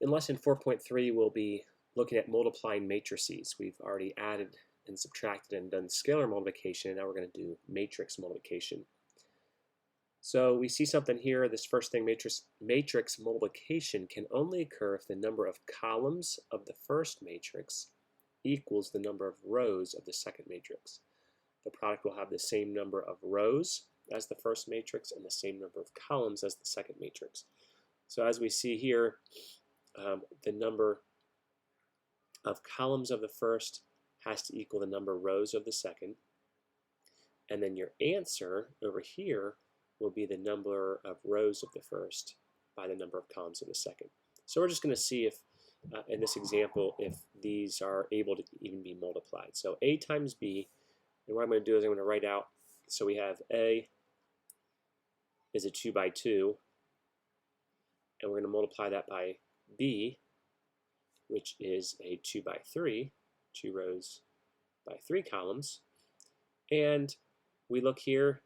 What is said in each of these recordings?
In lesson 4.3, we'll be looking at multiplying matrices. We've already added and subtracted and done scalar multiplication, and now we're going to do matrix multiplication. So we see something here. This first thing, matrix multiplication, can only occur if the number of columns of the first matrix equals the number of rows of the second matrix. The product will have the same number of rows as the first matrix and the same number of columns as the second matrix. So as we see here, the number of columns of the first has to equal the number of rows of the second. And then your answer over here will be the number of rows of the first by the number of columns of the second. So we're just going to see if, in this example, if these are able to even be multiplied. So A times B, and what I'm going to do is I'm going to write out, so we have A is a 2 by 2, and we're going to multiply that by B, which is a 2 by 3, 2 rows by 3 columns. And we look here,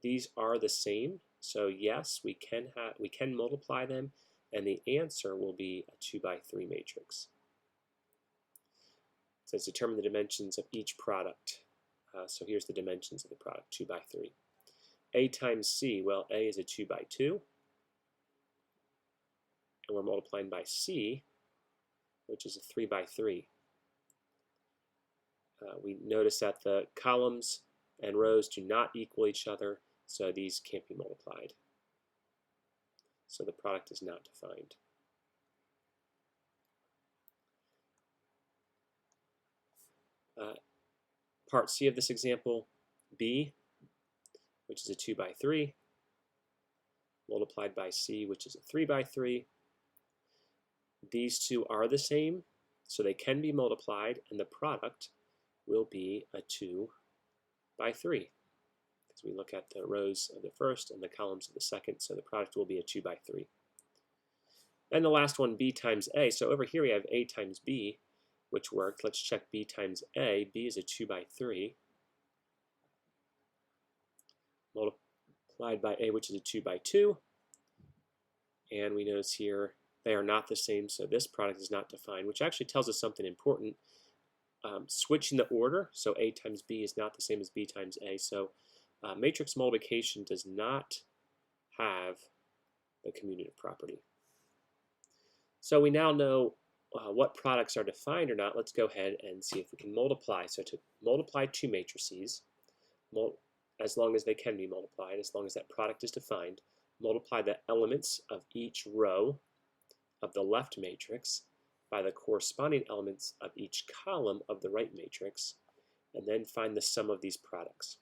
these are the same, so yes, we can multiply them, and the answer will be a 2 by 3 matrix. It says determine the dimensions of each product. So here's the dimensions of the product, 2 by 3. A times C, well, A is a 2 by 2, and we're multiplying by C, which is a 3 by 3. We notice that the columns and rows do not equal each other, so these can't be multiplied. So the product is not defined. Part C of this example, B, which is a 2 by 3, multiplied by C, which is a 3 by 3. These two are the same, so they can be multiplied, and the product will be a 2 by 3. Because we look at the rows of the first and the columns of the second, so the product will be a 2 by 3. And the last one, B times A. So over here we have A times B, which worked. Let's check B times A. B is a 2 by 3, multiplied by A, which is a 2 by 2. And we notice here they are not the same, so this product is not defined, which actually tells us something important. Switching the order, so A times B is not the same as B times A, so matrix multiplication does not have the commutative property. So we now know what products are defined or not. Let's go ahead and see if we can multiply. So to multiply two matrices, as long as they can be multiplied, as long as that product is defined, multiply the elements of each row of the left matrix by the corresponding elements of each column of the right matrix, and then find the sum of these products.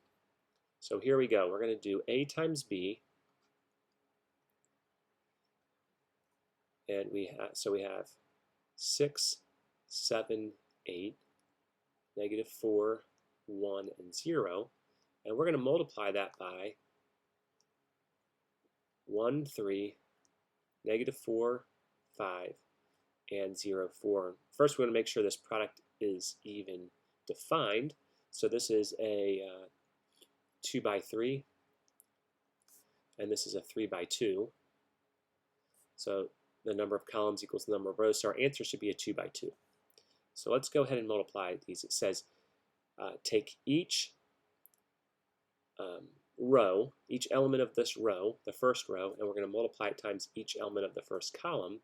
So here we go. We're going to do A times B, and we have 6, 7, 8, negative 4, 1, and 0, and we're going to multiply that by 1, 3, negative 4, 5, and 0, 4. First, we want to make sure this product is even defined. So this is a 2 by 3, and this is a 3 by 2. So the number of columns equals the number of rows, so our answer should be a 2 by 2. So let's go ahead and multiply these. It says take each row, each element of this row, the first row, and we're going to multiply it times each element of the first column,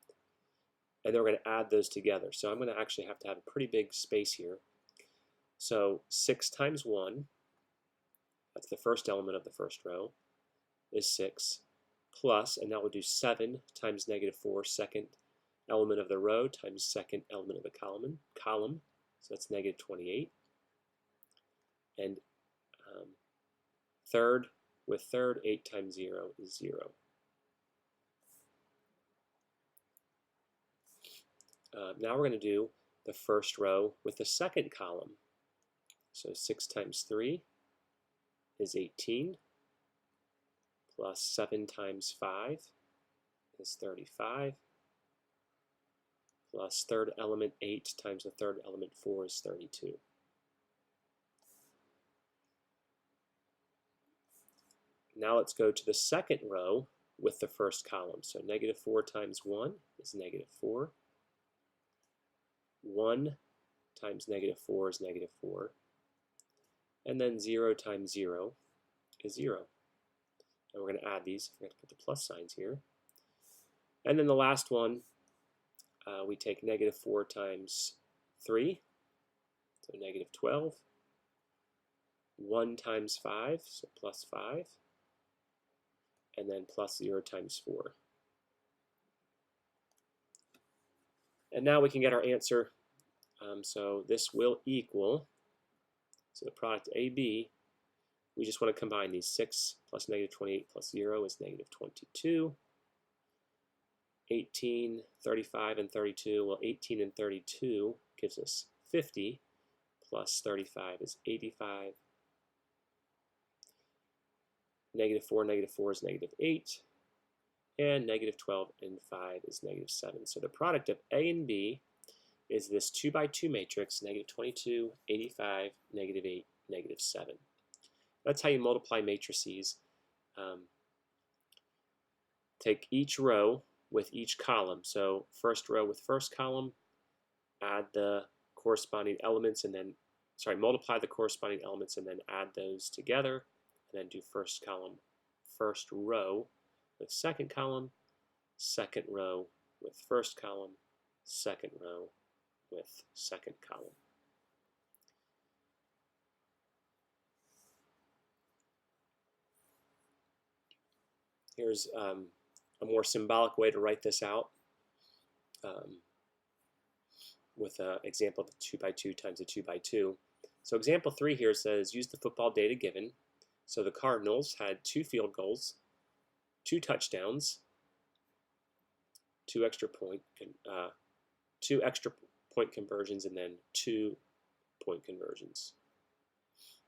and then we're going to add those together. So I'm going to actually have to have a pretty big space here. So 6 times 1, that's the first element of the first row, is 6, plus, and now we'll do 7 times negative 4, second element of the row, times second element of the column, so that's negative 28. And third with third, 8 times 0 is 0. Now we're going to do the first row with the second column. So 6 times 3 is 18, plus 7 times 5 is 35, plus third element 8 times the third element 4 is 32. Now let's go to the second row with the first column. So negative 4 times 1 is negative 4, 1 times negative 4 is negative 4. And then 0 times 0 is 0. And we're going to add these. I forgot to put the plus signs here. And then the last one, we take negative 4 times 3, so negative 12. 1 times 5, so plus 5. And then plus 0 times 4. And now we can get our answer. So this will equal, so the product AB, we just want to combine these. 6 plus negative 28 plus 0 is negative 22. 18, 35, and 32. Well, 18 and 32 gives us 50, plus 35 is 85. Negative 4 is negative 8. And negative 12 and 5 is negative 7. So the product of A and B is this 2 by 2 matrix, negative 22, 85, negative 8, negative 7. That's how you multiply matrices. Take each row with each column. So first row with first column, add the corresponding elements, and then, multiply the corresponding elements and then add those together, and then do first column, first row with second column, second row with first column, second row with second column. Here's a more symbolic way to write this out with an example of a 2 by 2 times a 2 by 2. So example 3 here says, use the football data given. So the Cardinals had 2 field goals, 2 touchdowns, 2 extra point conversions, and then 2 point conversions.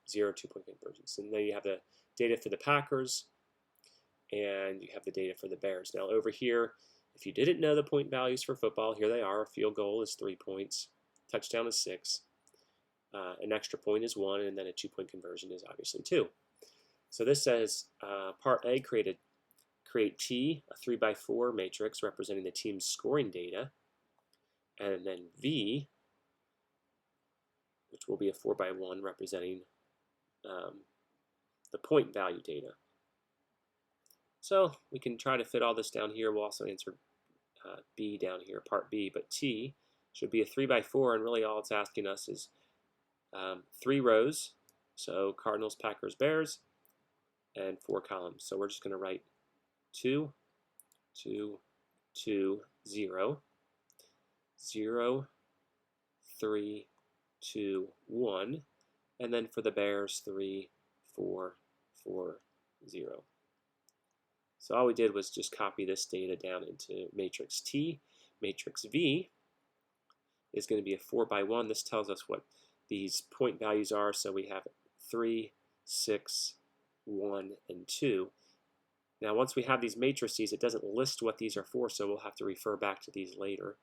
0 2-point conversions. And then you have the data for the Packers, and you have the data for the Bears. Now over here, if you didn't know the point values for football, here they are. A field goal is 3 points, touchdown is 6, an extra point is 1, and then a 2-point conversion is obviously 2. So this says part A, create T, a 3 by 4 matrix representing the team's scoring data, and then V, which will be a 4 by 1 representing the point value data. So we can try to fit all this down here. We'll also answer B down here, part B, but T should be a 3 by 4, and really all it's asking us is 3 rows, so Cardinals, Packers, Bears, and 4 columns. So we're just going to write 2, 2, 2, 0, 0, 3, 2, 1, and then for the Bears, 3, 4, 4, 0. So all we did was just copy this data down into matrix T. Matrix V is going to be a 4 by 1. This tells us what these point values are. So we have 3, 6, 1, and 2. Now once we have these matrices, it doesn't list what these are for, so we'll have to refer back to these later.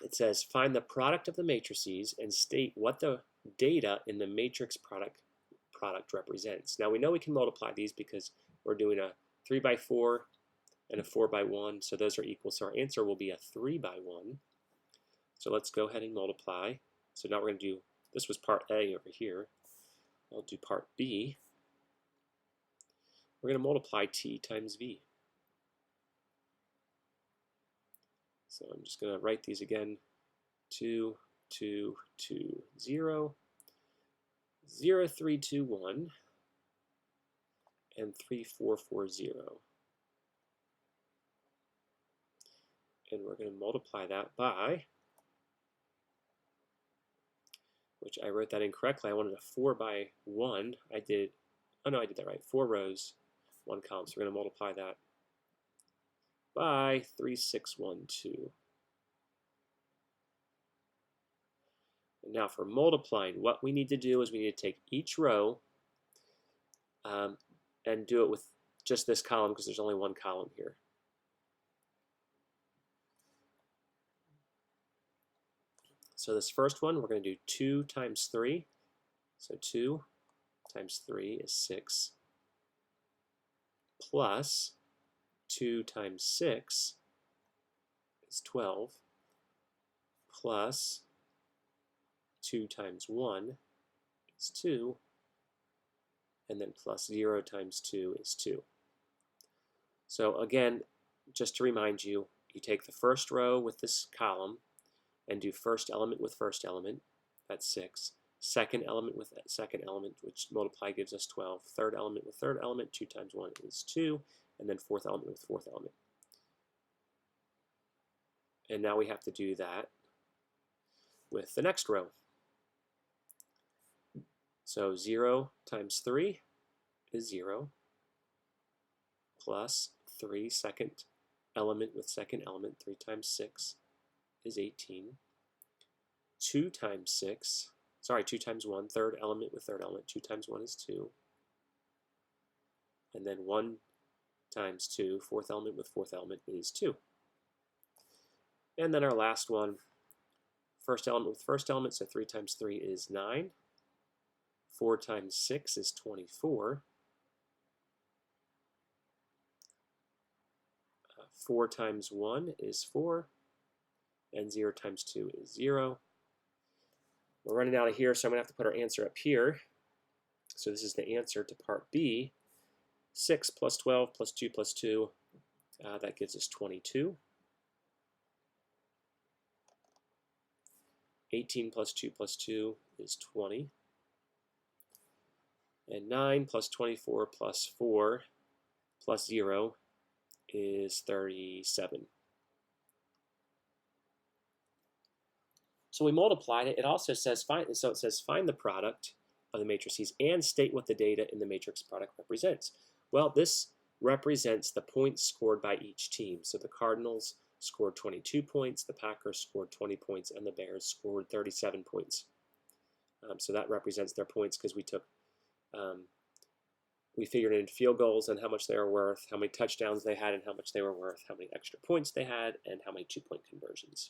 It says, find the product of the matrices and state what the data in the matrix product represents. Now we know we can multiply these because we're doing a 3 by 4 and a 4 by 1, so those are equal. So our answer will be a 3 by 1. So let's go ahead and multiply. So now we're going to do, this was part A over here. I'll do part B. We're going to multiply T times V. So I'm just going to write these again. 2, 2, 2, 0. 0, 3, 2, 1, and 3, 4, 4, 0. And we're going to multiply that by, which I wrote that incorrectly. I wanted a 4 by 1. I did that right. 4 rows, 1 column. So we're going to multiply that by 3, 6, 1, 2. And now for multiplying, what we need to do is we need to take each row and do it with just this column because there's only 1 column here. So this first one, we're going to do 2 times 3. So 2 times 3 is 6, plus 2 times 6 is 12. plus 2 times 1 is 2, and then plus 0 times 2 is 2. So again, just to remind you, you take the first row with this column and do first element with first element, that's 6. Second element with second element, which multiply gives us 12. Third element with third element, 2 times 1 is 2, and then fourth element with fourth element. And now we have to do that with the next row. So 0 times 3 is 0, plus 3 second element with second element, 3 times 6 is 18. 2 times 1, third element with third element, 2 times 1 is 2. And then 1 times 2, fourth element with fourth element is 2. And then our last one, first element with first element, so 3 times 3 is 9. 4 times 6 is 24. 4 times 1 is 4. And 0 times 2 is 0. We're running out of here, so I'm going to have to put our answer up here. So this is the answer to part B. 6 plus 12 plus 2 plus 2, that gives us 22. 18 plus 2 plus 2 is 20. And 9 plus 24 plus 4 plus 0 is 37. So we multiplied it. It also says find the product of the matrices and state what the data in the matrix product represents. Well, this represents the points scored by each team. So the Cardinals scored 22 points, the Packers scored 20 points, and the Bears scored 37 points. So that represents their points because we figured in field goals and how much they were worth, how many touchdowns they had and how much they were worth, how many extra points they had, and how many two-point conversions.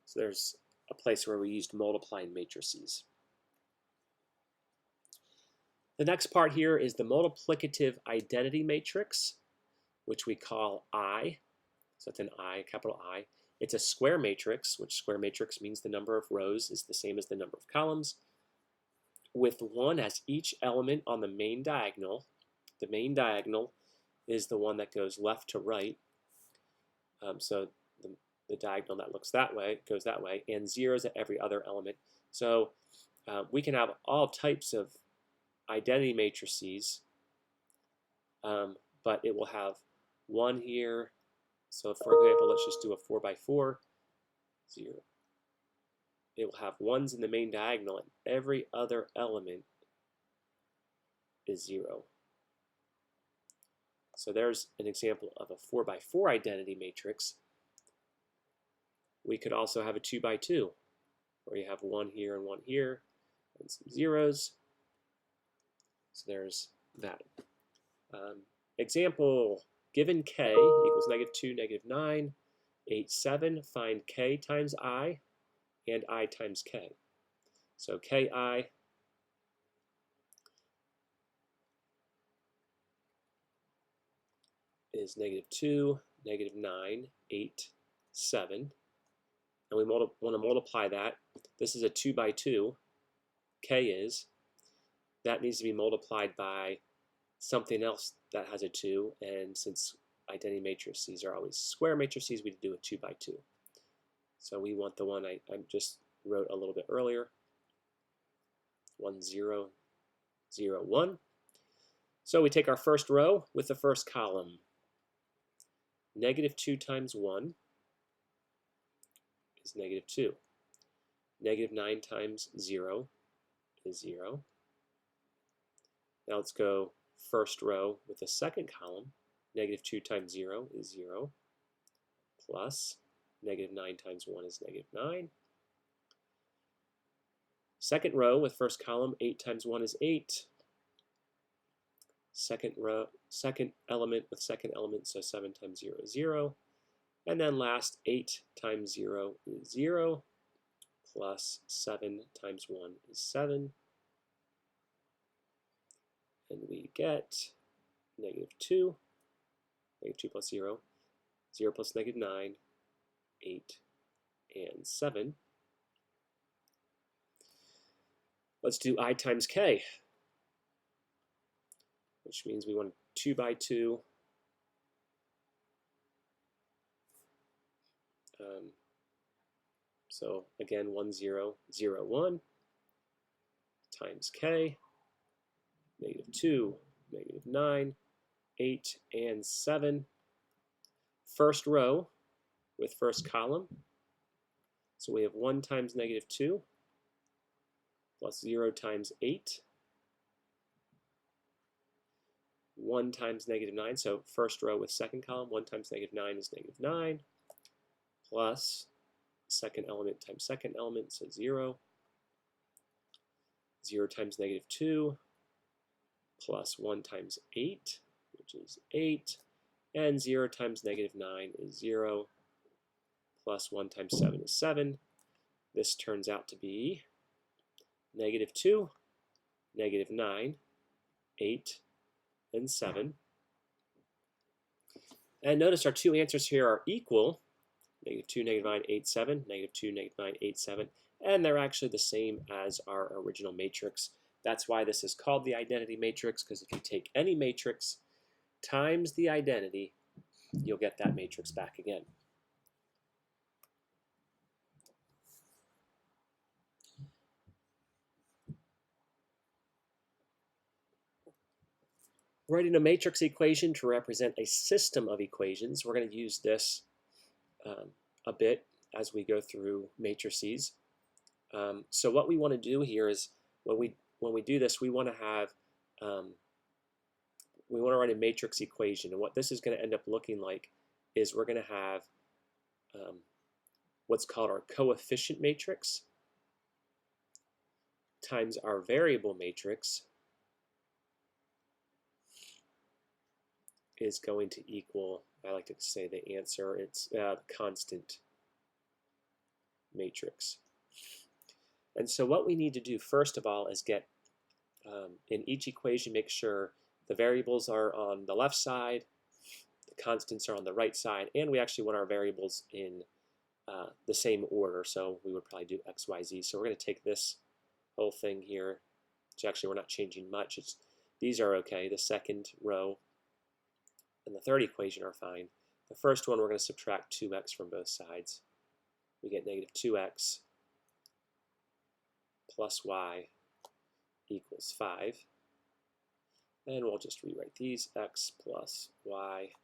So there's a place where we used multiplying matrices. The next part here is the multiplicative identity matrix, which we call I. So it's an I, capital I. It's a square matrix, which square matrix means the number of rows is the same as the number of columns, with 1 as each element on the main diagonal. The main diagonal is the one that goes left to right. So the diagonal that looks that way goes that way, and 0s at every other element. So we can have all types of identity matrices, but it will have 1 here. So for example, let's just do a 4 by 4, 0. It will have 1s in the main diagonal, and every other element is 0. So there's an example of a 4 by 4 identity matrix. We could also have a 2 by 2, where you have 1 here and 1 here, and some 0s. So there's that. Example, given k equals -2, -9, 8, 7, find k times I and I times k. So ki is -2, -9, 8, 7. And we want to multiply that. This is a 2 by 2. K is. That needs to be multiplied by something else that has a 2. And since identity matrices are always square matrices, we do a 2 by 2. So we want the one I just wrote a little bit earlier. 1, 0, 0, 1. So we take our first row with the first column. -2 times 1 is -2. -9 times 0 is 0. Now let's go first row with the second column. -2 times 0 is 0. Plus -9 times 1 is -9. Second row with first column, 8 times 1 is 8. Second element with second element, so 7 times 0 is 0. And then last, 8 times 0 is 0, plus 7 times 1 is 7. And we get -2, -2 plus 0, 0 plus -9, 8, and 7. Let's do I times k, which means we want 2 by 2 so again 1 0 0 1 times k, -2, -9, 8, and 7. First row with first column. So we have 1 times -2 plus 0 times 8. 1 times -9, so first row with second column, 1 times -9 is -9, plus second element times second element, so 0. 0 times -2 plus 1 times 8, which is 8, and 0 times -9 is 0, plus 1 times 7 is 7. This turns out to be -2, -9, 8, and 7. And notice our two answers here are equal, -2, -9, 8, 7, -2, -9, 8, 7, and they're actually the same as our original matrix. That's why this is called the identity matrix, because if you take any matrix times the identity, you'll get that matrix back again. Writing a matrix equation to represent a system of equations. We're going to use this a bit as we go through matrices. So what we want to do here is when we do this, we want to have we want to write a matrix equation, and what this is going to end up looking like is we're going to have what's called our coefficient matrix times our variable matrix is going to equal, I like to say the answer, it's constant matrix. And so what we need to do first of all is get in each equation, make sure the variables are on the left side, the constants are on the right side, and we actually want our variables in the same order. So we would probably do x, y, z. So we're going to take this whole thing here, which actually we're not changing much. These are okay. The second row and the third equation are fine. The first one, we're going to subtract 2x from both sides. We get -2x plus y equals 5. And we'll just rewrite these. X plus y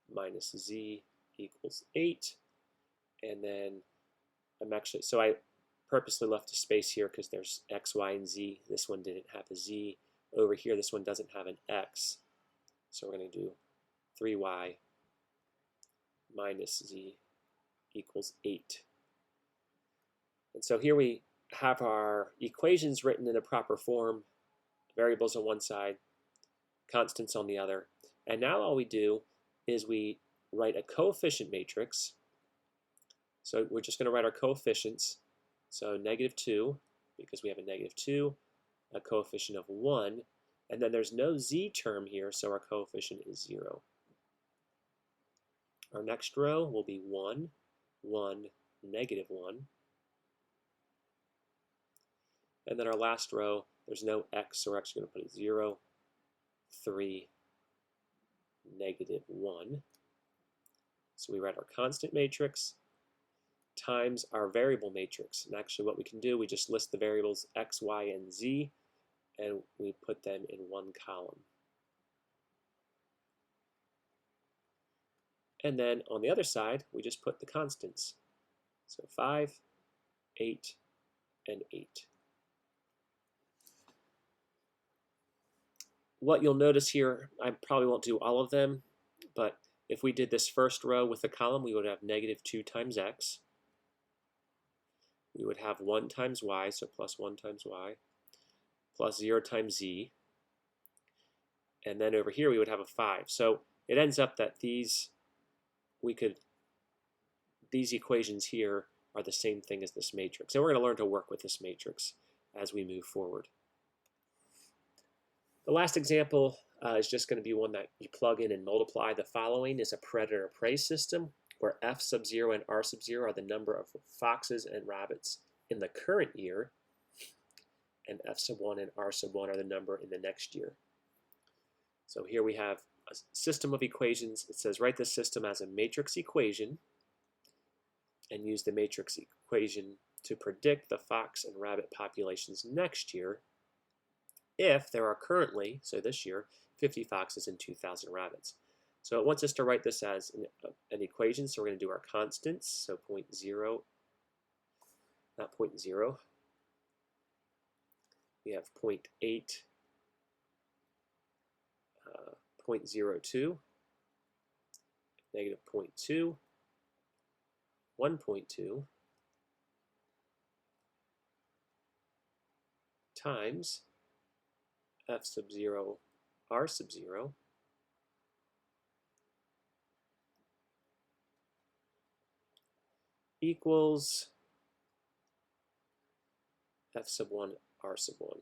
minus z equals 8. And then so I purposely left a space here because there's x, y, and z. This one didn't have a z. Over here, this one doesn't have an x. So we're going to do 3y minus z equals 8. And so here we have our equations written in a proper form, variables on one side, constants on the other. And now all we do is we write a coefficient matrix. So we're just going to write our coefficients. So -2, because we have a -2, a coefficient of 1, and then there's no z term here, so our coefficient is 0. Our next row will be 1, 1, -1. And then our last row, there's no x, so we're actually going to put a 0, 3, -1. So we write our constant matrix times our variable matrix. And actually what we can do, we just list the variables x, y, and z, and we put them in one column. And then on the other side, we just put the constants. So 5, 8, and 8. What you'll notice here, I probably won't do all of them, but if we did this first row with a column, we would have -2 times x. We would have 1 times y, so plus 1 times y, plus 0 times z. And then over here we would have a 5. So it ends up that these equations here are the same thing as this matrix. And we're going to learn to work with this matrix as we move forward. The last example is just going to be one that you plug in and multiply. The following is a predator-prey system where f sub 0 and r sub 0 are the number of foxes and rabbits in the current year. and f sub 1 and r sub 1 are the number in the next year. So here we have a system of equations. It says write this system as a matrix equation and use the matrix equation to predict the fox and rabbit populations next year if there are currently, so this year, 50 foxes and 2,000 rabbits. So it wants us to write this as an equation, so we're going to do our constants, so 0.0, not 0.0. We have 0.8, 0.02, negative 0.2, 1.2, times f sub 0, r sub 0, equals f sub 1, r sub 1.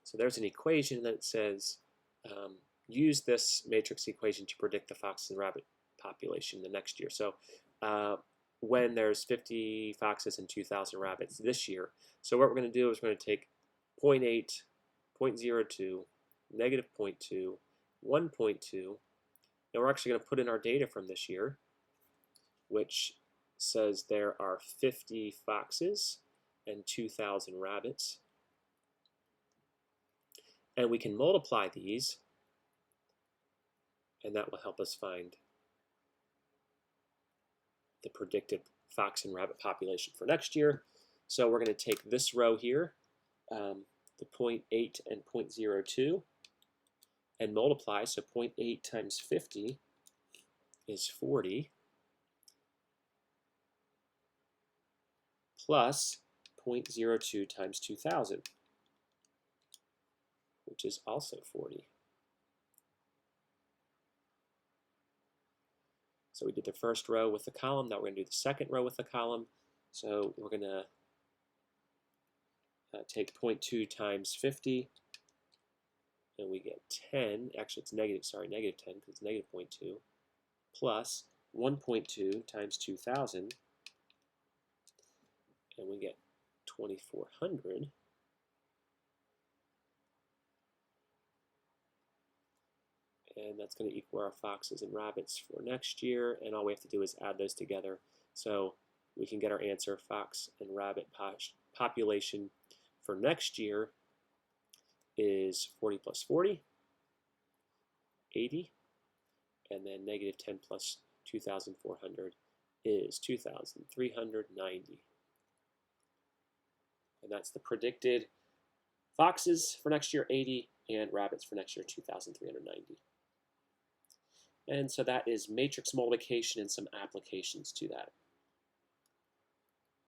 So there's an equation that says use this matrix equation to predict the fox and rabbit population the next year. So when there's 50 foxes and 2,000 rabbits this year. So what we're going to do is we're going to take 0.8, 0.02, negative 0.2, 1.2, and we're actually going to put in our data from this year, which says there are 50 foxes and 2,000 rabbits. And we can multiply these, and that will help us find the predicted fox and rabbit population for next year. So we're going to take this row here, the 0.8 and 0.02, and multiply. So 0.8 times 50 is 40, plus 0.02 times 2,000, which is also 40. So we did the first row with the column. Now we're going to do the second row with the column. So we're going to take 0.2 times 50, and we get 10. Actually, it's negative 10 because it's negative 0.2, plus 1.2 times 2,000, and we get 2,400. And that's going to equal our foxes and rabbits for next year, and all we have to do is add those together. So we can get our answer. Fox and rabbit population for next year is 40 plus 40, 80, and then negative 10 plus 2,400 is 2,390. And that's the predicted foxes for next year, 80, and rabbits for next year, 2,390. And so that is matrix multiplication and some applications to that.